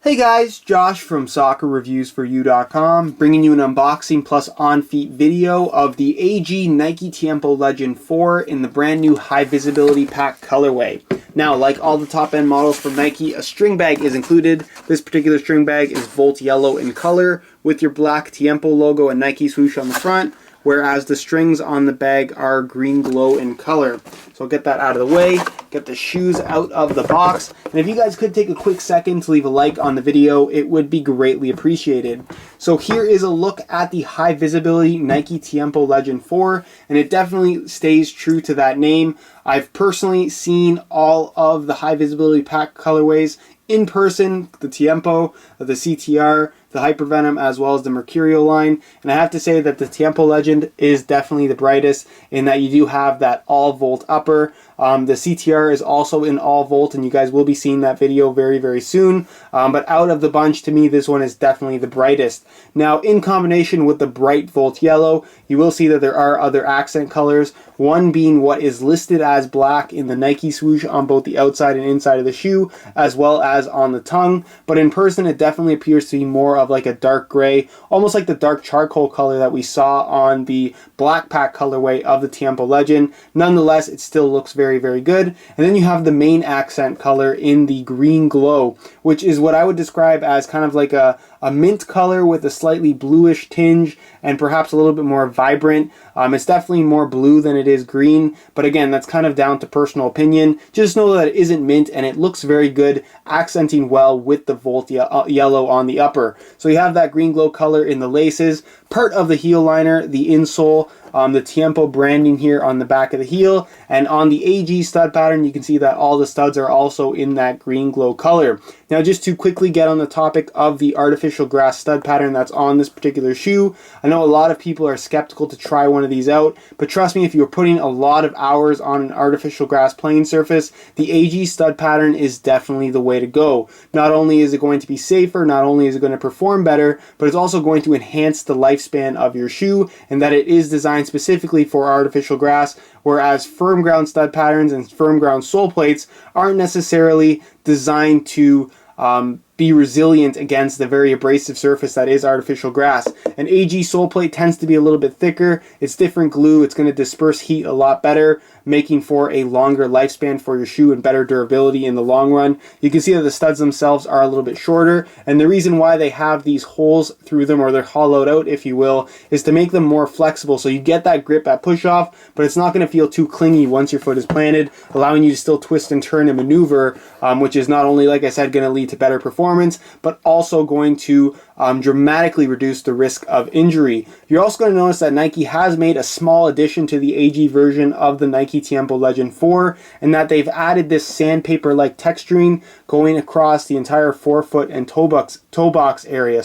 Hey guys, Josh from soccerreviewsforyou.com, bringing you an unboxing plus on-feet video of the AG Nike Tiempo Legend 4 in the brand new high visibility pack colorway. Now, like all the top-end models from Nike, a string bag is included. This particular string bag is Volt yellow in color with your black Tiempo logo and Nike swoosh on the front, whereas the strings on the bag are green glow in color. So I'll get that out of the way, get the shoes out of the box, and if you guys could take a quick second to leave a like on the video, it would be greatly appreciated. So here is a look at the high visibility Nike Tiempo Legend 4, and it definitely stays true to that name. I've personally seen all of the high visibility pack colorways in person, the Tiempo, the CTR, the Hypervenom, as well as the Mercurial line, and I have to say that the Tiempo Legend is definitely the brightest in that you do have that all volt upper. The CTR is also in all volt, and you guys will be seeing that video very soon, but out of the bunch, to me, this one is definitely the brightest. Now, in combination with the bright volt yellow, you will see that there are other accent colors, one being what is listed as black in the Nike swoosh on both the outside and inside of the shoe, as well as on the tongue, but in person it definitely appears to be more of like a dark gray, almost like the dark charcoal color that we saw on the black pack colorway of the Tiempo Legend. Nonetheless, it still looks very good. And then you have the main accent color in the green glow, which is what I would describe as kind of like a mint color with a slightly bluish tinge and perhaps a little bit more vibrant. It's definitely more blue than it is green, but again, that's kind of down to personal opinion. Just know that it isn't mint and it looks very good, accenting well with the Volt yellow on the upper. So you have that green glow color in the laces, part of the heel liner, the insole, the Tiempo branding here on the back of the heel, and on the AG stud pattern you can see that all the studs are also in that green glow color. Now, just to quickly get on the topic of the artificial grass stud pattern that's on this particular shoe, I know a lot of people are skeptical to try one of these out, but trust me, if you're putting a lot of hours on an artificial grass playing surface, the AG stud pattern is definitely the way to go. Not only is it going to be safer, not only is it going to perform better, but it's also going to enhance the lifespan of your shoe, and that it is designed specifically for artificial grass, whereas firm ground stud patterns and firm ground sole plates aren't necessarily designed to be resilient against the very abrasive surface that is artificial grass. An AG sole plate tends to be a little bit thicker, it's different glue, it's going to disperse heat a lot better, making for a longer lifespan for your shoe and better durability in the long run. You can see that the studs themselves are a little bit shorter, and the reason why they have these holes through them, or they're hollowed out if you will, is to make them more flexible so you get that grip at push off, but it's not going to feel too clingy once your foot is planted, allowing you to still twist and turn and maneuver, which is not only, like I said, going to lead to better performance, but also going to dramatically reduce the risk of injury. You're also going to notice that Nike has made a small addition to the AG version of the Nike Tiempo Legend 4, and that they've added this sandpaper-like texturing going across the entire forefoot and toe box area.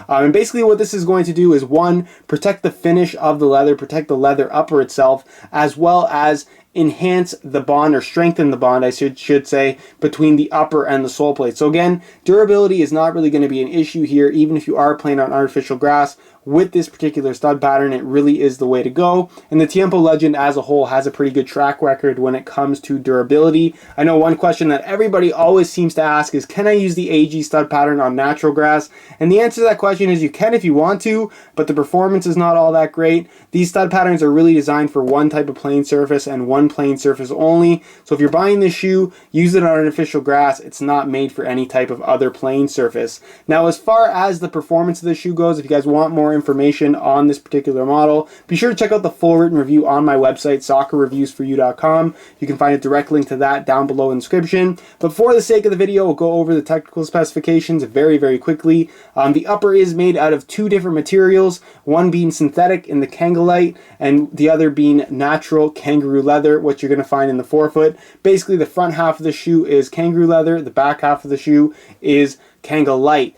And basically what this is going to do is, one, protect the finish of the leather, protect the leather upper itself, as well as enhance the bond, or strengthen the bond, I should say, between the upper and the sole plate. So again, durability is not really going to be an issue here, even if you are playing on artificial grass. With this particular stud pattern, it really is the way to go, and the Tiempo Legend as a whole has a pretty good track record when it comes to durability. I know one question that everybody always seems to ask is, can I use the AG stud pattern on natural grass? And the answer to that question is you can if you want to, but the performance is not all that great. These stud patterns are really designed for one type of playing surface and one playing surface only. So if you're buying this shoe, use it on artificial grass. It's not made for any type of other playing surface. Now, as far as the performance of the shoe goes, if you guys want more information on this particular model, be sure to check out the full written review on my website, soccerreviewsforyou.com. You can find a direct link to that down below in the description. But for the sake of the video, we'll go over the technical specifications very quickly. The upper is made out of two different materials, one being synthetic in the Kangolite and the other being natural kangaroo leather, which you're going to find in the forefoot. Basically, the front half of the shoe is kangaroo leather, the back half of the shoe is Kangolite.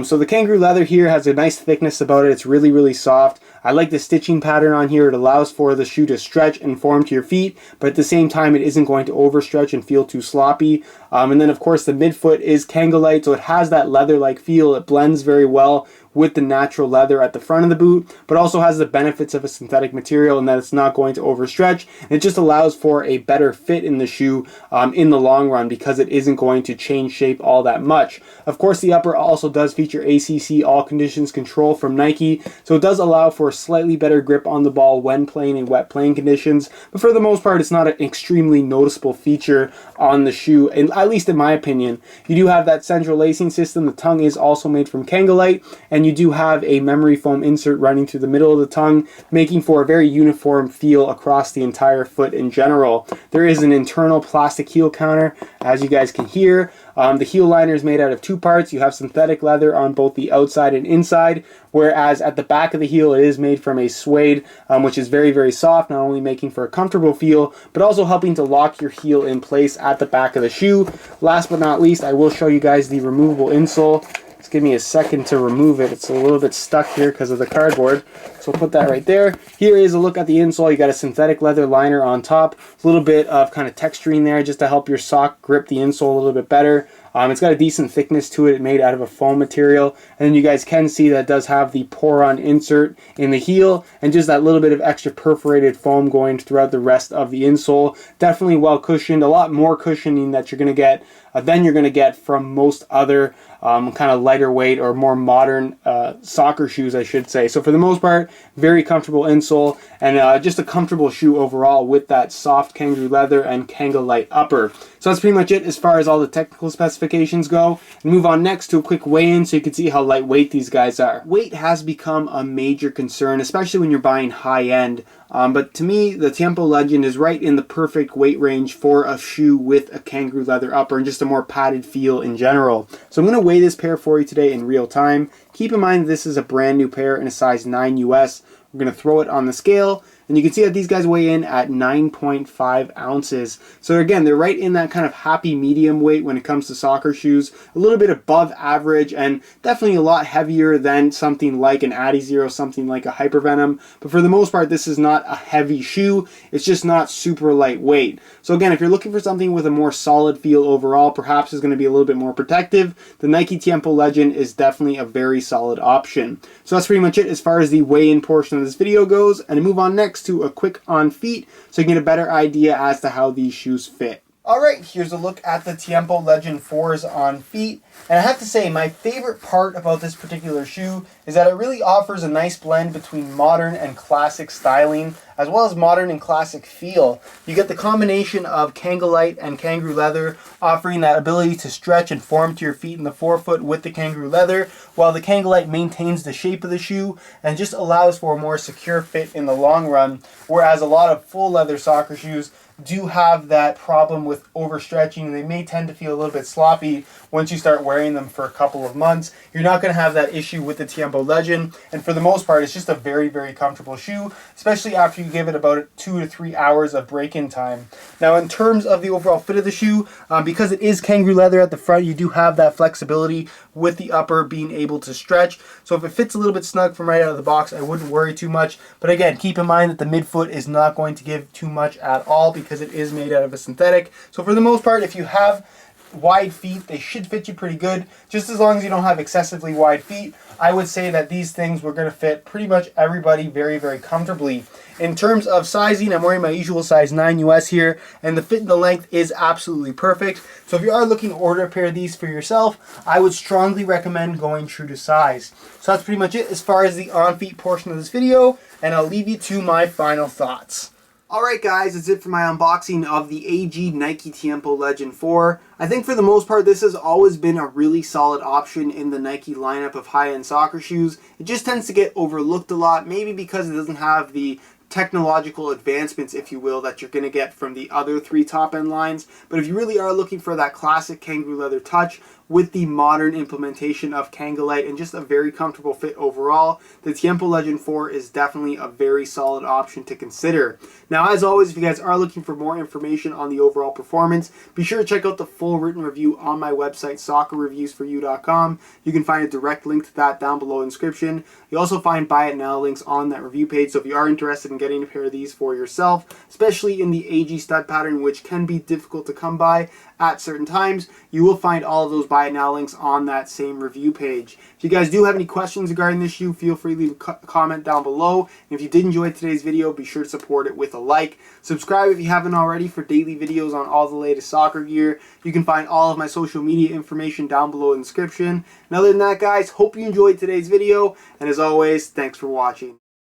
So the kangaroo leather here has a nice thickness about it. It's really soft. I like the stitching pattern on here. It allows for the shoe to stretch and form to your feet, but at the same time it isn't going to overstretch and feel too sloppy. And then of course the midfoot is Kangolite, so it has that leather-like feel. It blends very well with the natural leather at the front of the boot, but also has the benefits of a synthetic material in that it's not going to overstretch. And it just allows for a better fit in the shoe in the long run because it isn't going to change shape all that much. Of course, course, the upper also does feature ACC all conditions control from Nike, so it does allow for a slightly better grip on the ball when playing in wet playing conditions, but for the most part it's not an extremely noticeable feature on the shoe, and at least in my opinion. You do have that central lacing system. The tongue is also made from Kangalite, and you do have a memory foam insert running through the middle of the tongue, making for a very uniform feel across the entire foot in general. There is an internal plastic heel counter, as you guys can hear. The heel liner is made out of two parts. You have synthetic leather on both the outside and inside, whereas at the back of the heel it is made from a suede, which is very, very soft, not only making for a comfortable feel, but also helping to lock your heel in place at the back of the shoe. Last but not least, I will show you guys the removable insole. Just give me a second to remove it. It's a little bit stuck here because of the cardboard. So we'll put that right there. Here is a look at the insole. You got a synthetic leather liner on top. A little bit of kind of texturing there just to help your sock grip the insole a little bit better. It's got a decent thickness to it. It's made out of a foam material. And then you guys can see that it does have the pour-on insert in the heel and just that little bit of extra perforated foam going throughout the rest of the insole. Definitely well cushioned. A lot more cushioning that you're going to get than you're going to get from most other kind of lighter weight or more modern soccer shoes, I should say. So for the most part, very comfortable insole and just a comfortable shoe overall with that soft kangaroo leather and Kangalite upper. So that's pretty much it as far as all the technical specifications go. And move on next to a quick weigh-in so you can see how lightweight these guys are. Weight has become a major concern, especially when you're buying high-end. But to me, the Tiempo Legend is right in the perfect weight range for a shoe with a kangaroo leather upper and just a more padded feel in general. So I'm going to weigh this pair for you today in real time. Keep in mind this is a brand new pair in a size 9 US. We're going to throw it on the scale, and you can see that these guys weigh in at 9.5 ounces. So again, they're right in that kind of happy medium weight when it comes to soccer shoes. A little bit above average and definitely a lot heavier than something like an Adizero, something like a Hypervenom. But for the most part, this is not a heavy shoe. It's just not super lightweight. So again, if you're looking for something with a more solid feel overall, perhaps is going to be a little bit more protective, the Nike Tiempo Legend is definitely a very solid option. So that's pretty much it as far as the weigh-in portion of this video goes, and I move on next to a quick on feet so you can get a better idea as to how these shoes fit. Alright, here's a look at the Tiempo Legend 4s on feet, and I have to say my favorite part about this particular shoe is that it really offers a nice blend between modern and classic styling as well as modern and classic feel. You get the combination of Kangalite and kangaroo leather, offering that ability to stretch and form to your feet in the forefoot with the kangaroo leather, while the Kangalite maintains the shape of the shoe and just allows for a more secure fit in the long run, whereas a lot of full leather soccer shoes do have that problem with overstretching, and they may tend to feel a little bit sloppy once you start wearing them for a couple of months. You're not going to have that issue with the Tiempo Legend, and for the most part it's just a very, very comfortable shoe, especially after you give it about 2 to 3 hours of break-in time. Now in terms of the overall fit of the shoe, because it is kangaroo leather at the front, you do have that flexibility with the upper being able to stretch. So if it fits a little bit snug from right out of the box, I wouldn't worry too much. But again, keep in mind that the midfoot is not going to give too much at all because it is made out of a synthetic. So for the most part, if you have wide feet, they should fit you pretty good. Just as long as you don't have excessively wide feet, I would say that these things were going to fit pretty much everybody very, very comfortably. In terms of sizing, I'm wearing my usual size 9 US here, and the fit and the length is absolutely perfect. So if you are looking to order a pair of these for yourself, I would strongly recommend going true to size. So that's pretty much it as far as the on-feet portion of this video, and I'll leave you to my final thoughts. Alright guys, that's it for my unboxing of the AG Nike Tiempo Legend 4. I think for the most part this has always been a really solid option in the Nike lineup of high-end soccer shoes. It just tends to get overlooked a lot, maybe because it doesn't have the technological advancements, if you will, that you're going to get from the other 3 top-end lines. But if you really are looking for that classic kangaroo leather touch with the modern implementation of Kangalite and just a very comfortable fit overall, the Tiempo Legend 4 is definitely a very solid option to consider. Now, as always, if you guys are looking for more information on the overall performance, be sure to check out the full written review on my website, soccerreviewsforyou.com. You can find a direct link to that down below in the description. You'll also find buy it now links on that review page, so if you are interested in getting a pair of these for yourself, especially in the AG stud pattern, which can be difficult to come by, at certain times, you will find all of those buy it now links on that same review page. If you guys do have any questions regarding this shoe, feel free to leave a comment down below. And if you did enjoy today's video, be sure to support it with a like. Subscribe if you haven't already for daily videos on all the latest soccer gear. You can find all of my social media information down below in the description. And other than that, guys, hope you enjoyed today's video. And as always, thanks for watching.